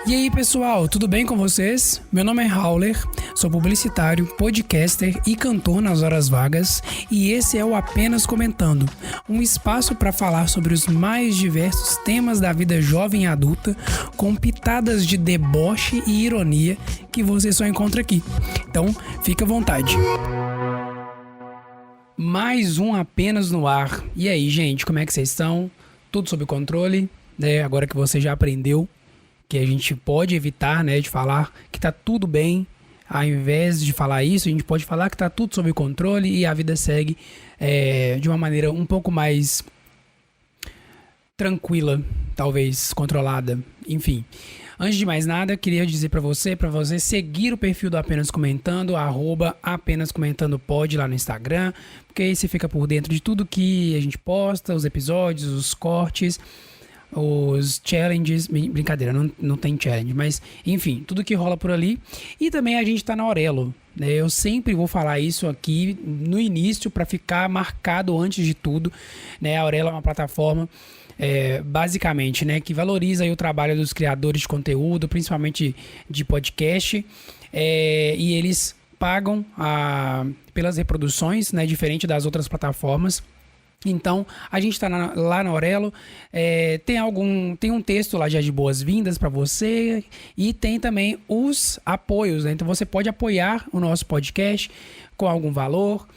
E aí pessoal, tudo bem com vocês? Meu nome é Hauler, sou publicitário, podcaster e cantor nas horas vagas e esse é o Apenas Comentando, um espaço para falar sobre os mais diversos temas da vida jovem e adulta com pitadas de deboche e ironia que você só encontra aqui. Então, fica à vontade. Mais um Apenas no ar. E aí, gente, como é que vocês estão? Tudo sob controle, né? Agora que você já aprendeu que a gente pode evitar, né, de falar que tá tudo bem, ao invés de falar isso, a gente pode falar que tá tudo sob controle e a vida segue de uma maneira um pouco mais tranquila, talvez controlada, enfim. Antes de mais nada, queria dizer para você seguir o perfil do Apenas Comentando, @apenascomentandopod lá no Instagram, porque aí você fica por dentro de tudo que a gente posta, os episódios, os cortes, os challenges, brincadeira, não tem challenge, mas enfim, tudo que rola por ali. E também a gente tá na Aurelo, né? Eu sempre vou falar isso aqui no início para ficar marcado antes de tudo, né? A Aurelo é uma plataforma basicamente, né, que valoriza aí o trabalho dos criadores de conteúdo, principalmente de podcast, e eles pagam pelas reproduções, né, diferente das outras plataformas. Então, a gente está lá na Aurelo, tem um texto lá já de boas-vindas para você e tem também os apoios, né? Então, você pode apoiar o nosso podcast com algum valor,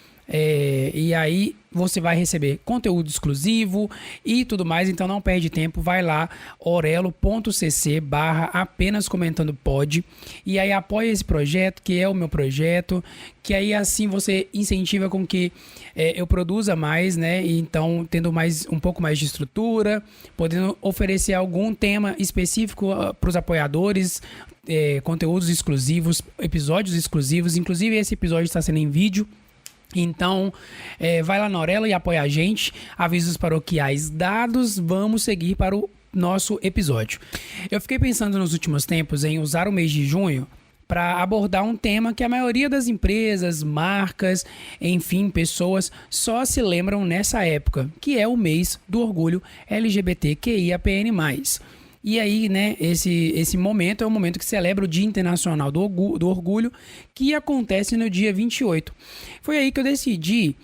e aí você vai receber conteúdo exclusivo e tudo mais. Então não perde tempo, vai lá orelo.cc/apenascomentandopod e aí apoia esse projeto, que é o meu projeto, que aí assim você incentiva com que eu produza mais, né? E então tendo um pouco mais de estrutura, podendo oferecer algum tema específico para os apoiadores, conteúdos exclusivos, episódios exclusivos. Inclusive esse episódio está sendo em vídeo. Então, vai lá na Aurelo e apoia a gente. Avisos paroquiais dados, vamos seguir para o nosso episódio. Eu fiquei pensando nos últimos tempos em usar o mês de junho para abordar um tema que a maioria das empresas, marcas, enfim, pessoas só se lembram nessa época, que é o mês do orgulho LGBTQIAPN+. E aí, né, esse momento é o momento que celebra o Dia Internacional do Orgulho, que acontece no dia 28. Foi aí que eu decidi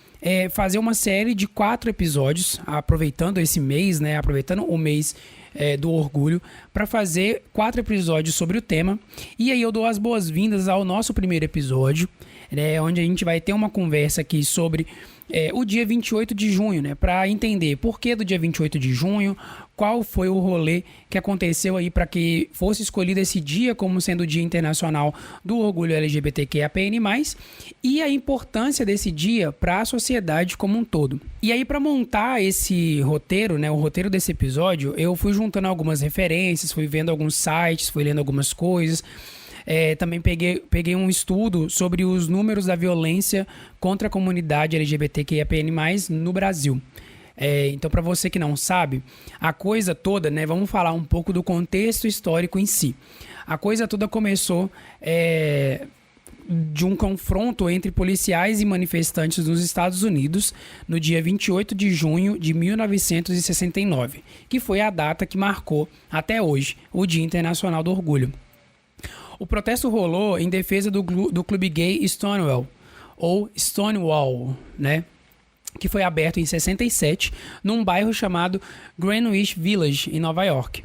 fazer uma série de 4 episódios, aproveitando esse mês, né, aproveitando o mês do orgulho, para fazer 4 episódios sobre o tema. E aí eu dou as boas-vindas ao nosso primeiro episódio, né, onde a gente vai ter uma conversa aqui sobre o dia 28 de junho, né, para entender por que do dia 28 de junho, qual foi o rolê que aconteceu aí para que fosse escolhido esse dia como sendo o Dia Internacional do Orgulho LGBTQIAPN+, e a importância desse dia para a sociedade como um todo. E aí, para montar esse roteiro, né, o roteiro desse episódio, eu fui juntando algumas referências, fui vendo alguns sites, fui lendo algumas coisas. Também peguei um estudo sobre os números da violência contra a comunidade LGBTQIAPN+, no Brasil. Então, para você que não sabe, a coisa toda, né, vamos falar um pouco do contexto histórico em si. A coisa toda começou de um confronto entre policiais e manifestantes nos Estados Unidos no dia 28 de junho de 1969, que foi a data que marcou até hoje o Dia Internacional do Orgulho. O protesto rolou em defesa do clube gay Stonewall, ou Stonewall, né? Que foi aberto em 67, num bairro chamado Greenwich Village, em Nova York.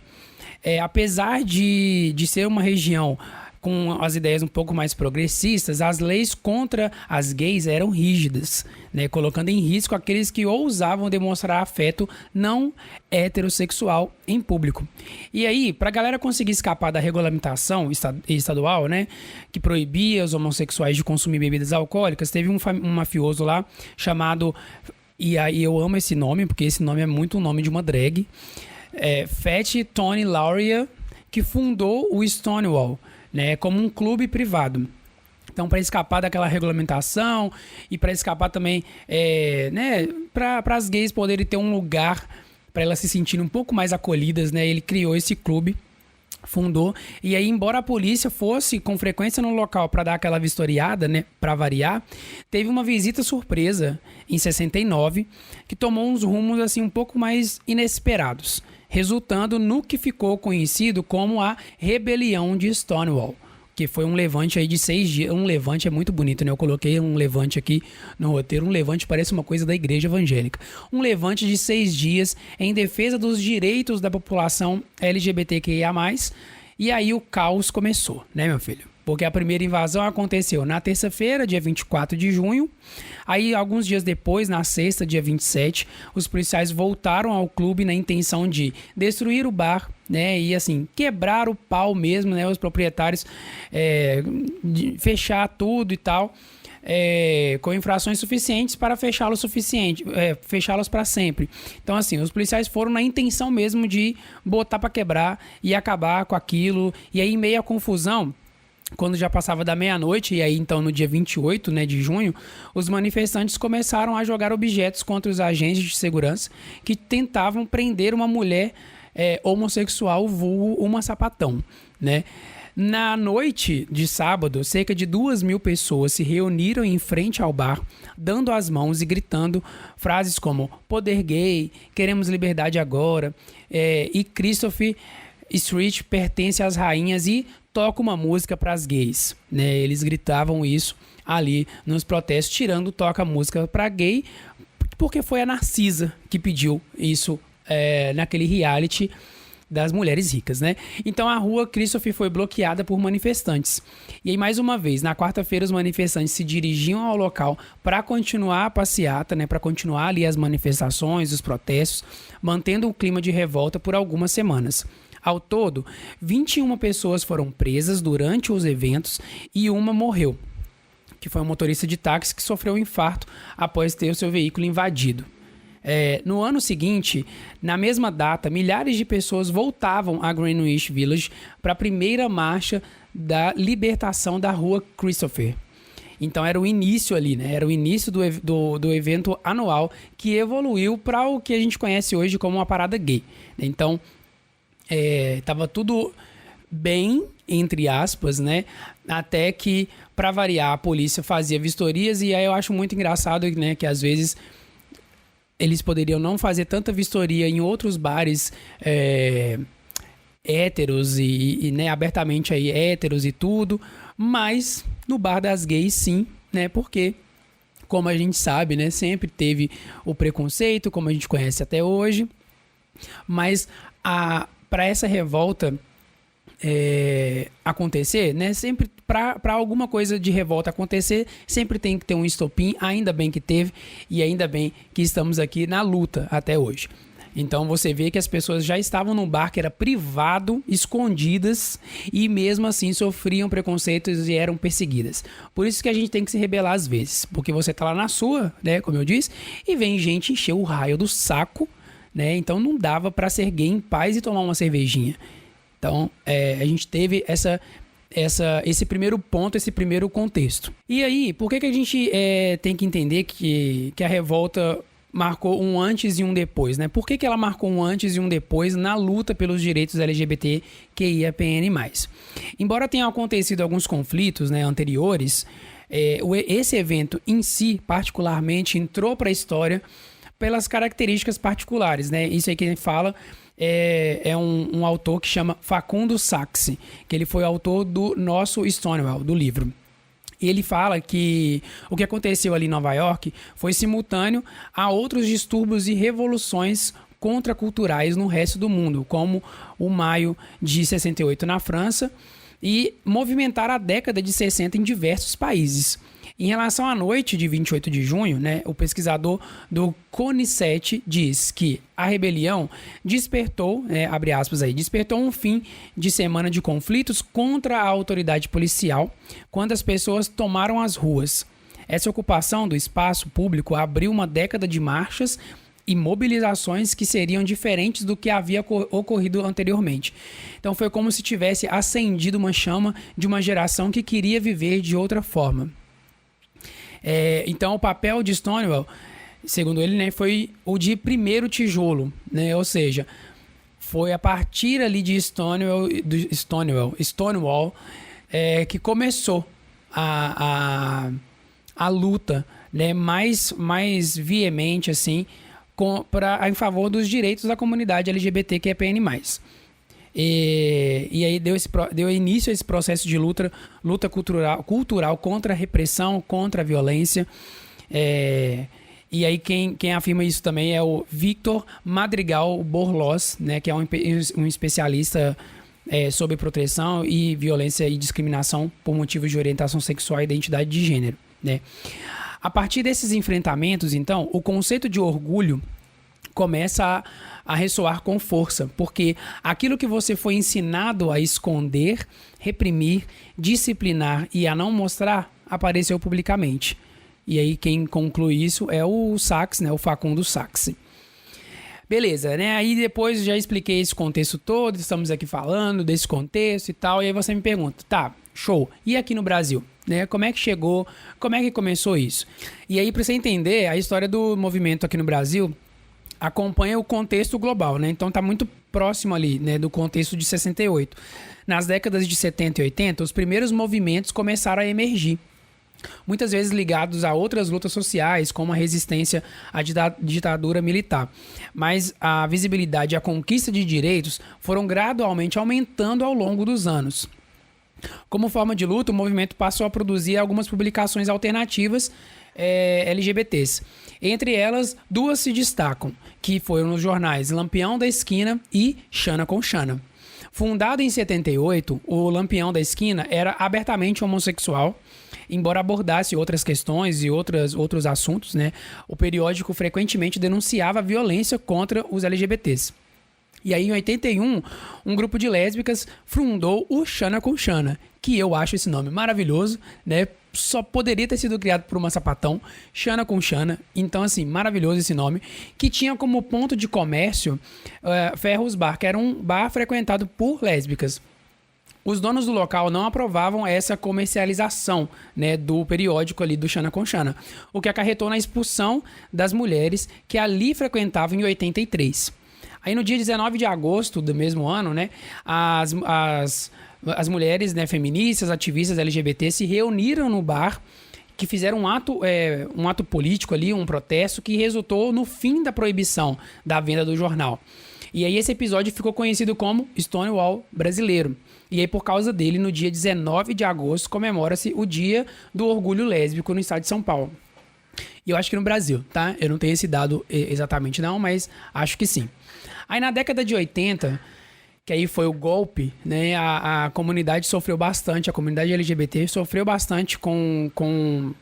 Apesar de ser uma região com as ideias um pouco mais progressistas, as leis contra as gays eram rígidas, né, colocando em risco aqueles que ousavam demonstrar afeto não heterossexual em público. E aí, para a galera conseguir escapar da regulamentação estadual, né, que proibia os homossexuais de consumir bebidas alcoólicas, teve um mafioso lá chamado, e aí eu amo esse nome, porque esse nome é muito o nome de uma drag, Fat Tony Lauria, que fundou o Stonewall, né, como um clube privado. Então, para escapar daquela regulamentação e para escapar também, né, para as gays poderem ter um lugar para elas se sentirem um pouco mais acolhidas, né, ele criou esse clube fundou. E aí, embora a polícia fosse com frequência no local para dar aquela vistoriada, né, para variar, teve uma visita surpresa em 69 que tomou uns rumos assim um pouco mais inesperados, resultando no que ficou conhecido como a Rebelião de Stonewall, que foi um levante aí de 6 dias. Um levante é muito bonito, né? Eu coloquei um levante aqui no roteiro. Um levante parece uma coisa da igreja evangélica. Um levante de 6 dias em defesa dos direitos da população LGBTQIA+. E aí o caos começou, né, meu filho? Porque a primeira invasão aconteceu na terça-feira, dia 24 de junho. Aí, alguns dias depois, na sexta, dia 27, os policiais voltaram ao clube na intenção de destruir o bar, né? E, assim, quebrar o pau mesmo, né? Os proprietários, fechar tudo e tal, com infrações suficientes para fechá-los para sempre. Então, assim, os policiais foram na intenção mesmo de botar para quebrar e acabar com aquilo. E aí, em meio à confusão, quando já passava da meia-noite, e aí então no dia 28, né, de junho, os manifestantes começaram a jogar objetos contra os agentes de segurança que tentavam prender uma mulher homossexual, vulgo uma sapatão, né? Na noite de sábado, cerca de 2.000 pessoas se reuniram em frente ao bar, dando as mãos e gritando frases como "poder gay", "queremos liberdade agora", e "Christopher Street pertence às rainhas" e "toca uma música para as gays", né? Eles gritavam isso ali nos protestos, tirando "toca música para gay", porque foi a Narcisa que pediu isso naquele reality das mulheres ricas, né? Então a rua Christopher foi bloqueada por manifestantes. E aí, mais uma vez, na quarta-feira, os manifestantes se dirigiam ao local para continuar a passeata, né? Para continuar ali as manifestações, os protestos, mantendo o clima de revolta por algumas semanas. Ao todo, 21 pessoas foram presas durante os eventos e uma morreu, que foi um motorista de táxi que sofreu um infarto após ter o seu veículo invadido. No ano seguinte, na mesma data, milhares de pessoas voltavam a Greenwich Village para a primeira marcha da libertação da rua Christopher. Então era o início ali, né? Era o início do evento anual que evoluiu para o que a gente conhece hoje como uma parada gay. Então, tava tudo bem, entre aspas, né? Até que, para variar, a polícia fazia vistorias. E aí eu acho muito engraçado, né, que às vezes eles poderiam não fazer tanta vistoria em outros bares héteros e né, abertamente aí héteros e tudo, mas no bar das gays sim, né? Porque, como a gente sabe, né, sempre teve o preconceito, como a gente conhece até hoje. Mas para essa revolta acontecer, né? Sempre para alguma coisa de revolta acontecer, sempre tem que ter um estopim. Ainda bem que teve e ainda bem que estamos aqui na luta até hoje. Então você vê que as pessoas já estavam num bar que era privado, escondidas, e mesmo assim sofriam preconceitos e eram perseguidas. Por isso que a gente tem que se rebelar às vezes, porque você tá lá na sua, né, como eu disse, e vem gente encher o raio do saco, né? Então não dava para ser gay em paz e tomar uma cervejinha. Então a gente teve esse primeiro ponto, esse primeiro contexto. E aí, por que a gente tem que entender que a revolta marcou um antes e um depois, né? Por que ela marcou um antes e um depois na luta pelos direitos LGBTQIAPN+. Embora tenham acontecido alguns conflitos, né, anteriores, esse evento em si, particularmente, entrou para a história pelas características particulares, né? Isso aí que a gente fala é um autor que chama Facundo Saxe, que ele foi autor do nosso Stonewall, do livro. E ele fala que o que aconteceu ali em Nova York foi simultâneo a outros distúrbios e revoluções contraculturais no resto do mundo, como o Maio de 68 na França, e movimentar a década de 60 em diversos países. Em relação à noite de 28 de junho, né, o pesquisador do CONICET diz que a rebelião despertou, abre aspas aí, despertou um fim de semana de conflitos contra a autoridade policial, quando as pessoas tomaram as ruas. Essa ocupação do espaço público abriu uma década de marchas e mobilizações que seriam diferentes do que havia ocorrido anteriormente. Então foi como se tivesse acendido uma chama de uma geração que queria viver de outra forma. Então o papel de Stonewall, segundo ele, né, foi o de primeiro tijolo, né? Ou seja, foi a partir ali de Stonewall, que começou a luta, né, mais veemente assim, em favor dos direitos da comunidade LGBTQIAPN+. E aí deu início a esse processo de luta cultural contra a repressão, contra a violência. E aí quem afirma isso também é o Victor Madrigal Borloz, né, que é um especialista sobre proteção e violência e discriminação por motivos de orientação sexual e identidade de gênero, né? A partir desses enfrentamentos, então, o conceito de orgulho começa a ressoar com força, porque aquilo que você foi ensinado a esconder, reprimir, disciplinar e a não mostrar, apareceu publicamente. E aí quem conclui isso é o Sachs, né, o Facundo Sachs. Beleza, né? Aí depois já expliquei esse contexto todo, estamos aqui falando desse contexto e tal, e aí você me pergunta, tá, show, e aqui no Brasil? Né? Como é que chegou, como é que começou isso? E aí, para você entender, a história do movimento aqui no Brasil acompanha o contexto global, né? Então tá muito próximo ali, né, do contexto de 68. Nas décadas de 70 e 80, os primeiros movimentos começaram a emergir, muitas vezes ligados a outras lutas sociais, como a resistência à ditadura militar. Mas a visibilidade e a conquista de direitos foram gradualmente aumentando ao longo dos anos. Como forma de luta, o movimento passou a produzir algumas publicações alternativas LGBTs. Entre elas, duas se destacam, que foram os jornais Lampião da Esquina e Xana com Xana. Fundado em 78, o Lampião da Esquina era abertamente homossexual. Embora abordasse outras questões e outros assuntos, né, o periódico frequentemente denunciava a violência contra os LGBTs. E aí, em 81, um grupo de lésbicas fundou o Xana com Xana, que eu acho esse nome maravilhoso, né? Só poderia ter sido criado por uma sapatão, Xana com Xana. Então, assim, maravilhoso esse nome, que tinha como ponto de comércio Ferros Bar, que era um bar frequentado por lésbicas. Os donos do local não aprovavam essa comercialização, né, do periódico ali do Xana com Xana, o que acarretou na expulsão das mulheres que ali frequentavam em 83. Aí no dia 19 de agosto do mesmo ano, né, as mulheres, né, feministas, ativistas LGBT se reuniram no bar, que fizeram um ato político ali, um protesto que resultou no fim da proibição da venda do jornal. E aí esse episódio ficou conhecido como Stonewall brasileiro. E aí por causa dele, no dia 19 de agosto, comemora-se o Dia do Orgulho Lésbico no estado de São Paulo. E eu acho que no Brasil, tá? Eu não tenho esse dado exatamente não, mas acho que sim. Aí na década de 80, que aí foi o golpe, né? A comunidade sofreu bastante, a comunidade LGBT sofreu bastante com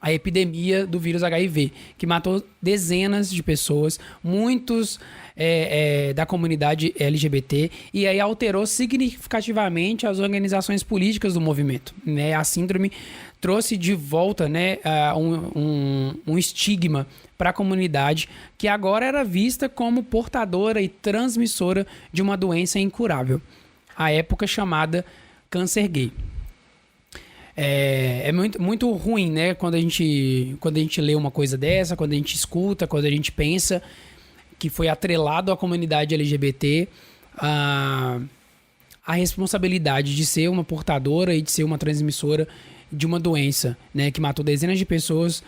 a epidemia do vírus HIV, que matou dezenas de pessoas, muitos da comunidade LGBT, e aí alterou significativamente as organizações políticas do movimento, né? A síndrome trouxe de volta, né, um estigma para a comunidade que agora era vista como portadora e transmissora de uma doença incurável, à época chamada câncer gay. É muito, muito ruim, né, quando a gente lê uma coisa dessa, quando a gente escuta, quando a gente pensa que foi atrelado à comunidade LGBT a responsabilidade de ser uma portadora e de ser uma transmissora de uma doença, né, que matou dezenas de pessoas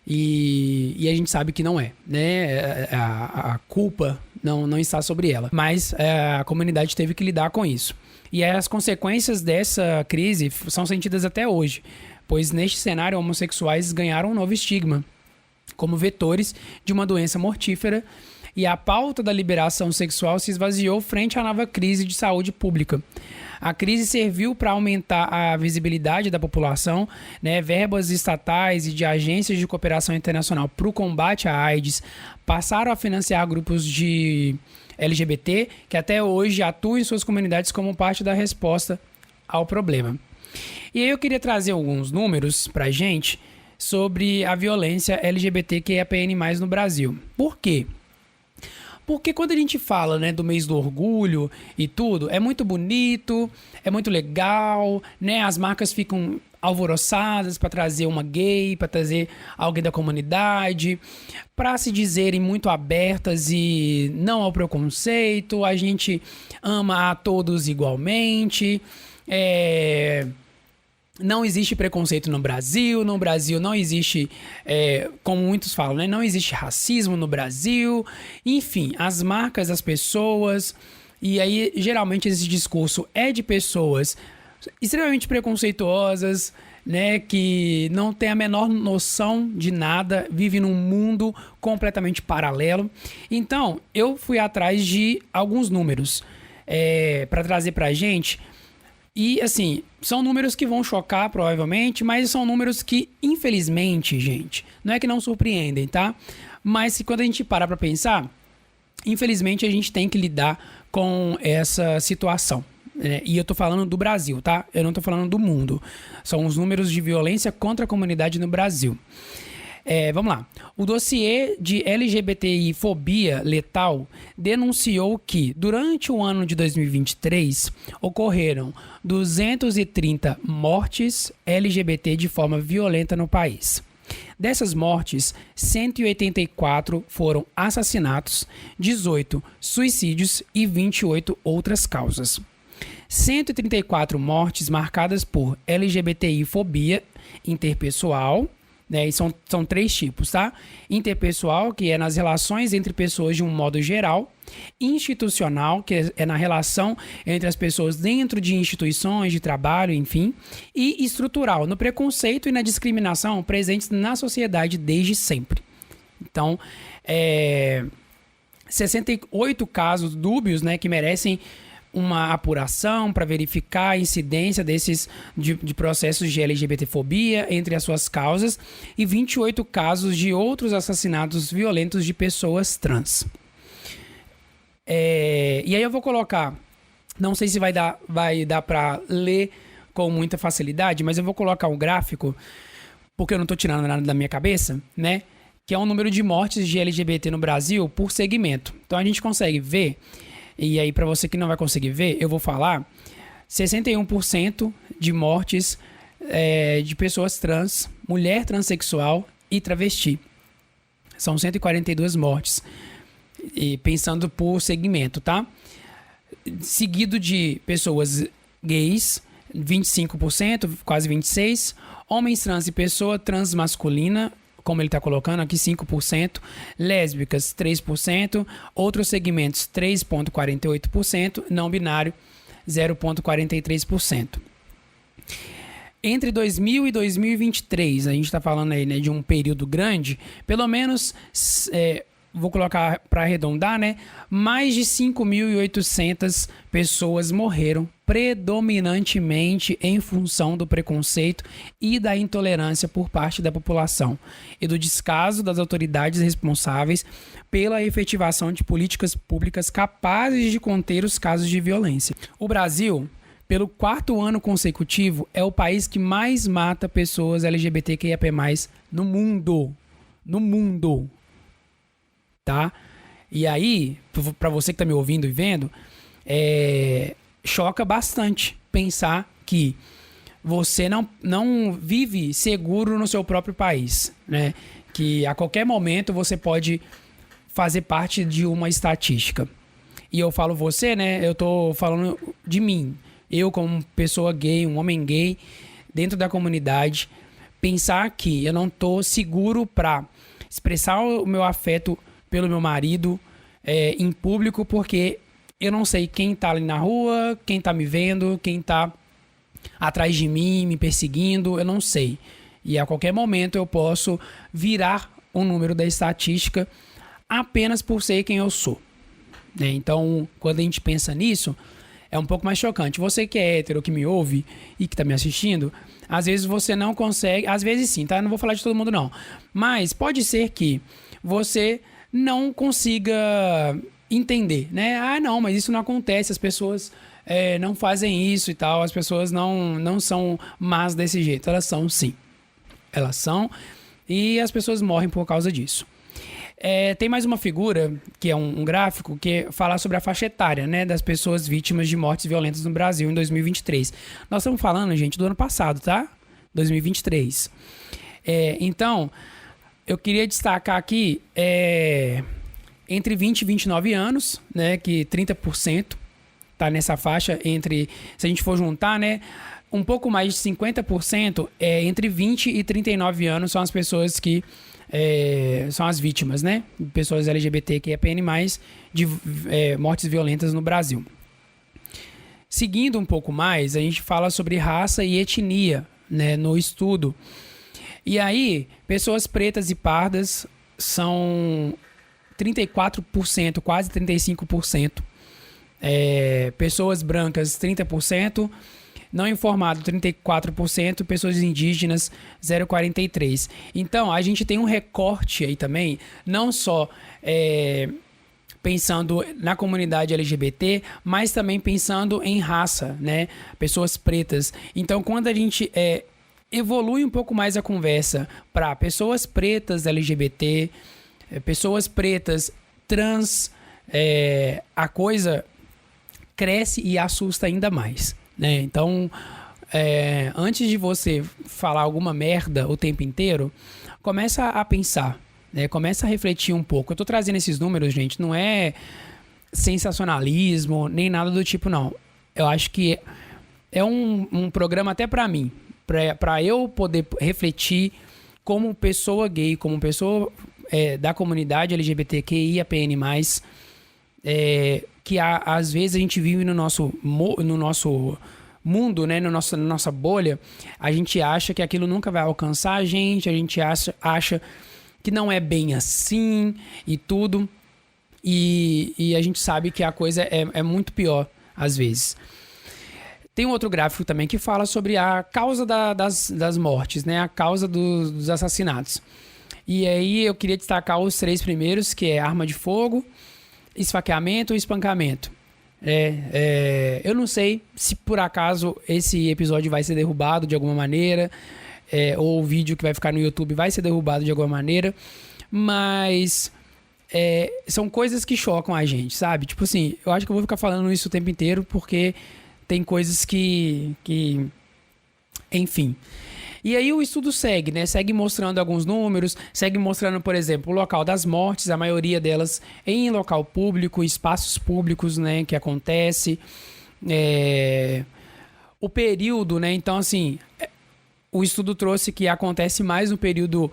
e a gente sabe que não é, né, a culpa não está sobre ela, mas a comunidade teve que lidar com isso. E as consequências dessa crise são sentidas até hoje, pois neste cenário homossexuais ganharam um novo estigma, como vetores de uma doença mortífera, e a pauta da liberação sexual se esvaziou frente à nova crise de saúde pública. A crise serviu para aumentar a visibilidade da população, né? Verbas estatais e de agências de cooperação internacional para o combate à AIDS passaram a financiar grupos de LGBT que até hoje atuam em suas comunidades como parte da resposta ao problema. E aí eu queria trazer alguns números para a gente sobre a violência LGBTQIAPN+, no Brasil. Por quê? Porque quando a gente fala, né, do mês do orgulho e tudo, é muito bonito, é muito legal, né? As marcas ficam alvoroçadas para trazer uma gay, para trazer alguém da comunidade, para se dizerem muito abertas e não ao preconceito. A gente ama a todos igualmente. Não existe preconceito no Brasil não existe, como muitos falam, né? Não existe racismo no Brasil, enfim, as marcas, as pessoas, e aí geralmente esse discurso é de pessoas extremamente preconceituosas, né? Que não tem a menor noção de nada, vive num mundo completamente paralelo. Então, eu fui atrás de alguns números para trazer pra gente. E, assim, são números que vão chocar, provavelmente, mas são números que, infelizmente, gente, não é que não surpreendem, tá? Mas que quando a gente para pra pensar, infelizmente a gente tem que lidar com essa situação. Né? E eu tô falando do Brasil, tá? Eu não tô falando do mundo. São os números de violência contra a comunidade no Brasil. Vamos lá. O dossiê de LGBTI-fobia letal denunciou que, durante o ano de 2023, ocorreram 230 mortes LGBT de forma violenta no país. Dessas mortes, 184 foram assassinatos, 18 suicídios e 28 outras causas. 134 mortes marcadas por LGBTI-fobia interpessoal, né, e são 3 tipos, tá? Interpessoal, que é nas relações entre pessoas de um modo geral. Institucional, que é na relação entre as pessoas dentro de instituições de trabalho, enfim. E estrutural, no preconceito e na discriminação presentes na sociedade desde sempre. Então, 68 casos dúbios, né, que merecem uma apuração para verificar a incidência de processos de LGBTfobia entre as suas causas e 28 casos de outros assassinatos violentos de pessoas trans. E aí eu vou colocar, não sei se vai dar para ler com muita facilidade, mas eu vou colocar um gráfico, porque eu não estou tirando nada da minha cabeça, né? Que é o número de mortes de LGBT no Brasil por segmento. Então a gente consegue ver. E aí, para você que não vai conseguir ver, eu vou falar 61% de mortes de pessoas trans, mulher transexual e travesti. São 142 mortes, e pensando por segmento, tá? Seguido de pessoas gays, 25%, quase 26%, homens trans e pessoa trans masculina, como ele está colocando aqui, 5%, lésbicas, 3%, outros segmentos, 3,48%, não binário, 0,43%. Entre 2000 e 2023, a gente está falando aí, né, de um período grande, pelo menos, vou colocar para arredondar, né, mais de 5.800 pessoas morreram, predominantemente em função do preconceito e da intolerância por parte da população e do descaso das autoridades responsáveis pela efetivação de políticas públicas capazes de conter os casos de violência. O Brasil, pelo 4º ano consecutivo, é o país que mais mata pessoas LGBTQIAP+, no mundo. No mundo. Tá? E aí, para você que tá me ouvindo e vendo, choca bastante pensar que você não vive seguro no seu próprio país, né? Que a qualquer momento você pode fazer parte de uma estatística. E eu falo você, né? Eu tô falando de mim. Eu, como pessoa gay, um homem gay, dentro da comunidade, pensar que eu não tô seguro para expressar o meu afeto pelo meu marido em público, porque eu não sei quem tá ali na rua, quem tá me vendo, quem tá atrás de mim, me perseguindo, eu não sei. E a qualquer momento eu posso virar um número da estatística apenas por ser quem eu sou. Né? Então, quando a gente pensa nisso, é um pouco mais chocante. Você que é hétero, que me ouve e que tá me assistindo, às vezes você não consegue, às vezes sim, tá? Não vou falar de todo mundo não. Mas pode ser que você não consiga entender, né? Ah, não, mas isso não acontece, as pessoas não fazem isso e tal, as pessoas não são más desse jeito. Elas são sim. Elas são, e as pessoas morrem por causa disso. Tem mais uma figura, que é um gráfico, que fala sobre a faixa etária, né, das pessoas vítimas de mortes violentas no Brasil em 2023. Nós estamos falando, gente, do ano passado, tá? 2023. Então, eu queria destacar aqui entre 20 e 29 anos, né, que 30% tá nessa faixa entre, se a gente for juntar, né, um pouco mais de 50% entre 20 e 39 anos são as pessoas que são as vítimas, né, pessoas LGBTQIAPN+, de mortes violentas no Brasil. Seguindo um pouco mais, a gente fala sobre raça e etnia, né, no estudo. E aí, pessoas pretas e pardas são 34%, quase 35%. Pessoas brancas, 30%. Não informado, 34%. Pessoas indígenas, 0,43%. Então, a gente tem um recorte aí também, não só pensando na comunidade LGBT, mas também pensando em raça, né? Pessoas pretas. Então, quando a gente evolui um pouco mais a conversa para pessoas pretas LGBT, pessoas pretas trans, a coisa cresce e assusta ainda mais, né? Então, antes de você falar alguma merda o tempo inteiro, começa a pensar, né? Começa a refletir um pouco. Eu tô trazendo esses números, gente, não é sensacionalismo, nem nada do tipo, não. Eu acho que é um programa até para mim, para eu poder refletir como pessoa gay, como pessoa da comunidade LGBTQIAPN+, que às vezes a gente vive no nosso mundo, né, na nossa bolha, a gente acha que aquilo nunca vai alcançar a gente acha que não é bem assim e tudo, e a gente sabe que a coisa é muito pior às vezes. Tem um outro gráfico também que fala sobre a causa das mortes, né? A causa dos assassinatos. E aí eu queria destacar os 3 primeiros, que é arma de fogo, esfaqueamento e espancamento. Eu não sei se por acaso esse episódio vai ser derrubado de alguma maneira, ou o vídeo que vai ficar no YouTube vai ser derrubado de alguma maneira, mas são coisas que chocam a gente, sabe? Tipo assim, eu acho que eu vou ficar falando isso o tempo inteiro porque tem coisas que enfim. E aí o estudo segue, né? Segue mostrando alguns números, segue mostrando, por exemplo, o local das mortes, a maioria delas em local público, espaços públicos, né? Que acontece. O período, né? Então, assim, o estudo trouxe que acontece mais no período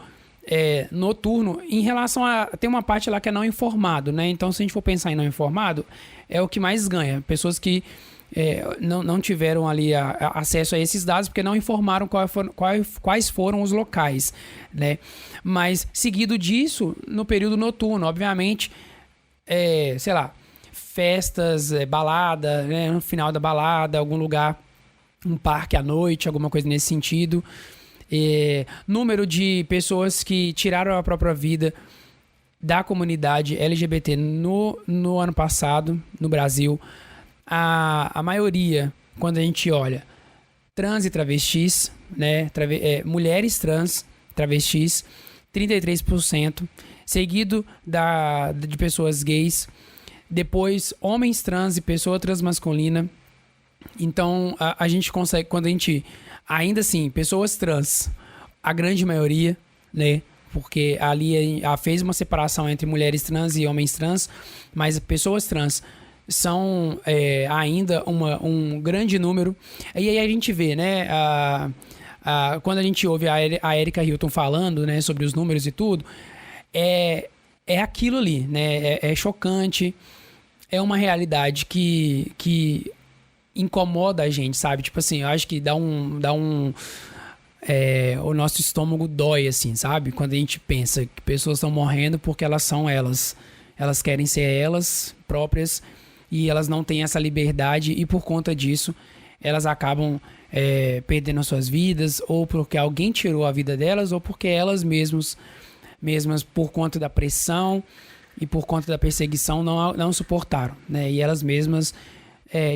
noturno em relação a... Tem uma parte lá que é não informado, né? Então, se a gente for pensar em não informado, é o que mais ganha. Pessoas que não tiveram ali acesso a esses dados porque não informaram quais foram os locais, né? Mas seguido disso, no período noturno, obviamente, sei lá, festas, balada, né? No final da balada, algum lugar, um parque à noite, alguma coisa nesse sentido. Número de pessoas que tiraram a própria vida da comunidade LGBT no ano passado, no Brasil. A maioria, quando a gente olha, trans e travestis, né? Mulheres trans, travestis, 33%, seguido de pessoas gays, depois homens trans e pessoa transmasculina. Então, a gente consegue, quando a gente, ainda assim, pessoas trans, a grande maioria, né? Porque ali fez uma separação entre mulheres trans e homens trans, mas pessoas trans são ainda um grande número. E aí a gente vê, né, quando a gente ouve a Erika Hilton falando, né, sobre os números e tudo, é aquilo ali, né, é chocante, é uma realidade que incomoda a gente, sabe? Tipo assim, eu acho que o nosso estômago dói, assim, sabe? Quando a gente pensa que pessoas estão morrendo porque elas são elas querem ser elas próprias, e elas não têm essa liberdade, e por conta disso elas acabam perdendo as suas vidas, ou porque alguém tirou a vida delas, ou porque elas mesmas por conta da pressão e por conta da perseguição não suportaram, né? E elas mesmas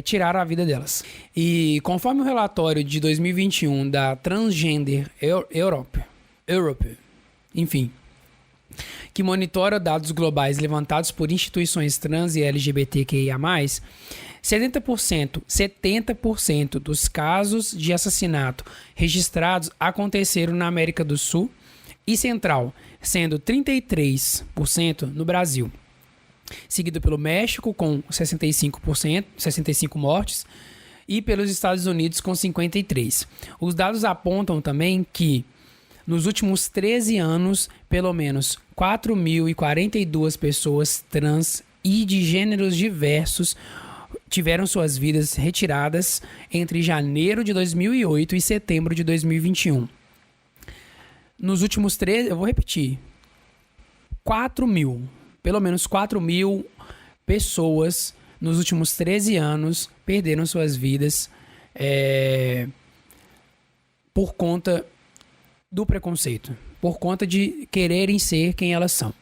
tiraram a vida delas. E conforme o relatório de 2021 da Transgender Europe, enfim, que monitora dados globais levantados por instituições trans e LGBTQIA+, 70% dos casos de assassinato registrados aconteceram na América do Sul e Central, sendo 33% no Brasil. Seguido pelo México, com 65 mortes, e pelos Estados Unidos, com 53%. Os dados apontam também que, nos últimos 13 anos, pelo menos 4.042 pessoas trans e de gêneros diversos tiveram suas vidas retiradas entre janeiro de 2008 e setembro de 2021. Nos últimos 13, eu vou repetir, 4.000, pelo menos 4.000 pessoas nos últimos 13 anos perderam suas vidas por conta do preconceito, por conta de quererem ser quem elas são.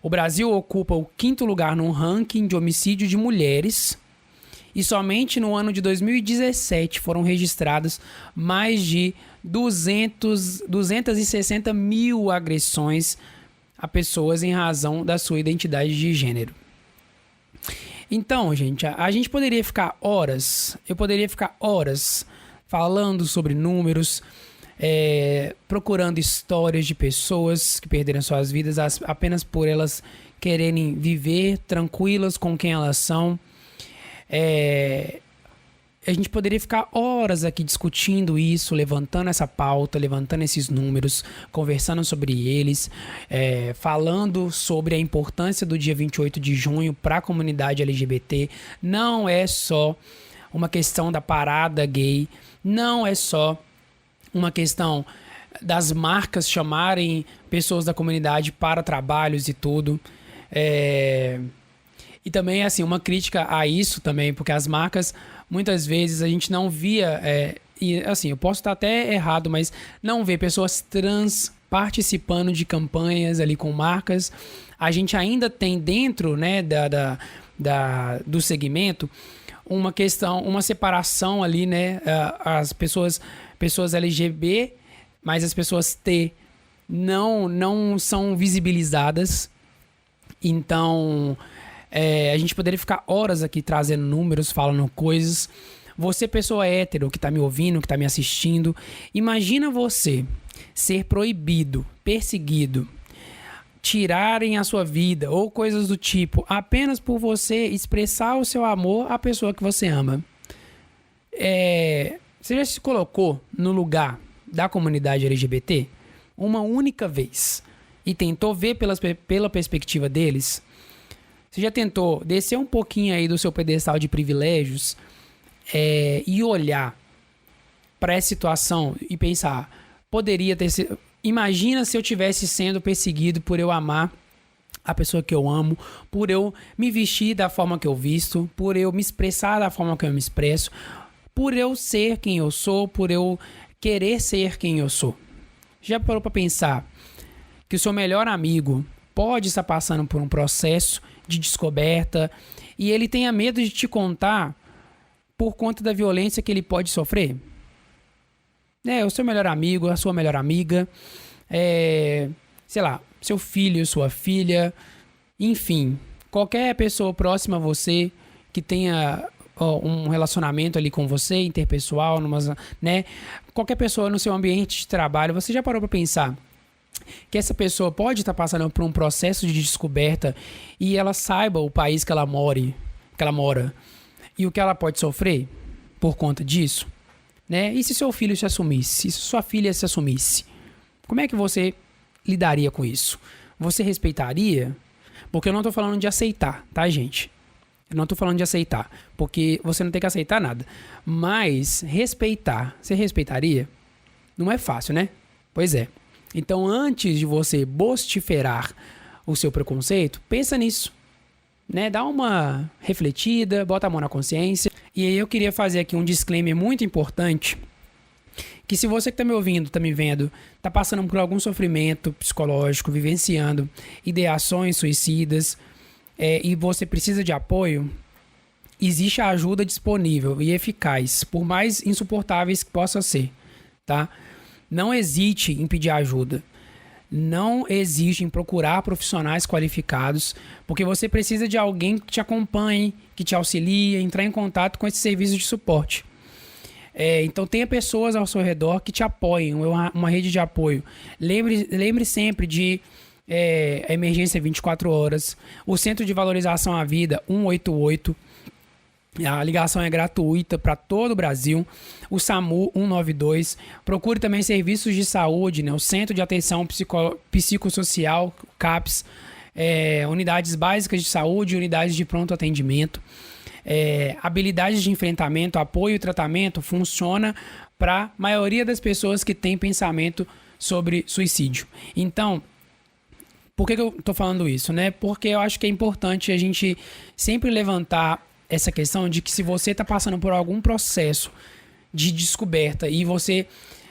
O Brasil ocupa o 5º lugar no ranking de homicídio de mulheres e somente no ano de 2017 foram registradas mais de 260 mil agressões a pessoas em razão da sua identidade de gênero. Então, gente, a gente poderia ficar horas, eu poderia ficar horas falando sobre números, procurando histórias de pessoas que perderam suas vidas apenas por elas quererem viver tranquilas com quem elas são. A gente poderia ficar horas aqui discutindo isso, levantando essa pauta, levantando esses números, conversando sobre eles, falando sobre a importância do dia 28 de junho para a comunidade LGBT. Não é só uma questão da parada gay, não é só uma questão das marcas chamarem pessoas da comunidade para trabalhos e tudo. E também, assim, uma crítica a isso também, porque as marcas, muitas vezes, a gente não via, e assim, eu posso estar até errado, mas não vê pessoas trans participando de campanhas ali com marcas. A gente ainda tem dentro, né, do segmento uma questão, uma separação ali, né, as pessoas LGBT, mas as pessoas T não são visibilizadas. Então, a gente poderia ficar horas aqui trazendo números, falando coisas. Você, pessoa hétero que está me ouvindo, que está me assistindo, imagina você ser proibido, perseguido, tirarem a sua vida ou coisas do tipo, apenas por você expressar o seu amor à pessoa que você ama. Você já se colocou no lugar da comunidade LGBT uma única vez e tentou ver pela perspectiva deles? Você já tentou descer um pouquinho aí do seu pedestal de privilégios e olhar para essa situação e pensar, poderia ter sido... Imagina se eu estivesse sendo perseguido por eu amar a pessoa que eu amo, por eu me vestir da forma que eu visto, por eu me expressar da forma que eu me expresso, por eu ser quem eu sou, por eu querer ser quem eu sou. Já parou para pensar que o seu melhor amigo pode estar passando por um processo de descoberta e ele tenha medo de te contar por conta da violência que ele pode sofrer? O seu melhor amigo, a sua melhor amiga, sei lá, seu filho, sua filha, enfim, qualquer pessoa próxima a você que tenha um relacionamento ali com você, interpessoal, né? Qualquer pessoa no seu ambiente de trabalho, você já parou para pensar que essa pessoa pode estar passando por um processo de descoberta e ela saiba o país que ela mora e o que ela pode sofrer por conta disso, né? E se seu filho se assumisse? E se sua filha se assumisse? Como é que você lidaria com isso? Você respeitaria? Porque eu não tô falando de aceitar, tá, gente? Eu não tô falando de aceitar, porque você não tem que aceitar nada. Mas respeitar, você respeitaria? Não é fácil, né? Pois é. Então, antes de você vociferar o seu preconceito, pensa nisso, né? Dá uma refletida, bota a mão na consciência. E aí eu queria fazer aqui um disclaimer muito importante, que se você que está me ouvindo, está me vendo, está passando por algum sofrimento psicológico, vivenciando ideações suicidas, e você precisa de apoio, existe a ajuda disponível e eficaz, por mais insuportáveis que possa ser, tá? Não hesite em pedir ajuda. Não existe em procurar profissionais qualificados, porque você precisa de alguém que te acompanhe, que te auxilie, entrar em contato com esses serviços de suporte. Então tenha pessoas ao seu redor que te apoiem, uma rede de apoio. Lembre sempre de a emergência 24 horas, o Centro de Valorização à Vida 188, a ligação é gratuita para todo o Brasil. O SAMU 192. Procure também serviços de saúde, né? O Centro de Atenção Psicossocial, CAPS, unidades básicas de saúde, unidades de pronto atendimento. Habilidades de enfrentamento, apoio e tratamento funciona para a maioria das pessoas que tem pensamento sobre suicídio. Então, por que eu estou falando isso, né? Porque eu acho que é importante a gente sempre levantar essa questão de que se você está passando por algum processo de descoberta e você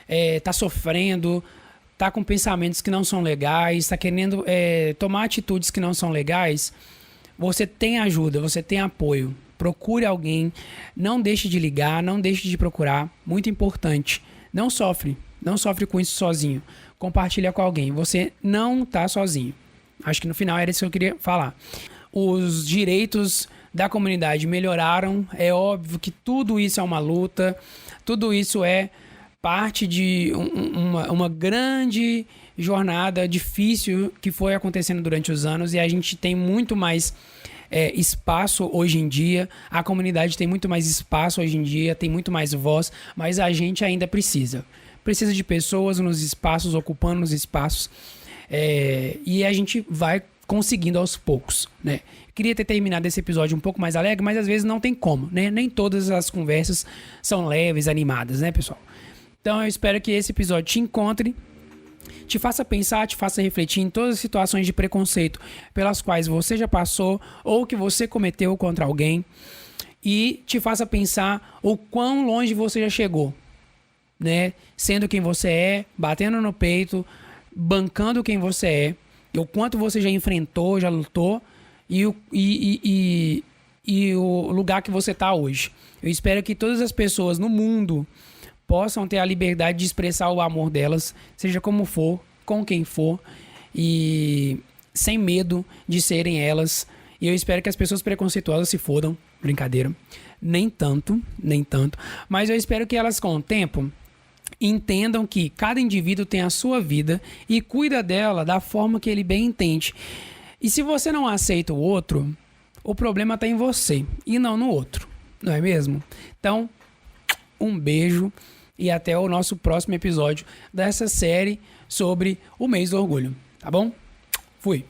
está sofrendo, está com pensamentos que não são legais, está querendo tomar atitudes que não são legais, você tem ajuda, você tem apoio. Procure alguém, não deixe de ligar, não deixe de procurar, muito importante. Não sofre com isso sozinho. Compartilha com alguém, você não está sozinho. Acho que no final era isso que eu queria falar. Os direitos da comunidade melhoraram, é óbvio que tudo isso é uma luta, tudo isso é parte de uma grande jornada difícil que foi acontecendo durante os anos, e a gente tem muito mais espaço hoje em dia, a comunidade tem muito mais espaço hoje em dia, tem muito mais voz, mas a gente ainda precisa de pessoas nos espaços, ocupando os espaços, e a gente vai conseguindo aos poucos, né? Queria ter terminado esse episódio um pouco mais alegre, mas às vezes não tem como, né? Nem todas as conversas são leves, animadas, né, pessoal? Então eu espero que esse episódio te encontre, te faça pensar, te faça refletir em todas as situações de preconceito pelas quais você já passou ou que você cometeu contra alguém, e te faça pensar o quão longe você já chegou, né? Sendo quem você é, batendo no peito, bancando quem você é, o quanto você já enfrentou, já lutou, e o lugar que você está hoje. Eu espero que todas as pessoas no mundo possam ter a liberdade de expressar o amor delas, seja como for, com quem for, e sem medo de serem elas. E eu espero que as pessoas preconceituosas se fodam. Brincadeira. Nem tanto. Mas eu espero que elas, com o tempo, entendam que cada indivíduo tem a sua vida e cuida dela da forma que ele bem entende. E se você não aceita o outro, o problema está em você e não no outro, não é mesmo? Então, um beijo e até o nosso próximo episódio dessa série sobre o mês do orgulho, tá bom? Fui!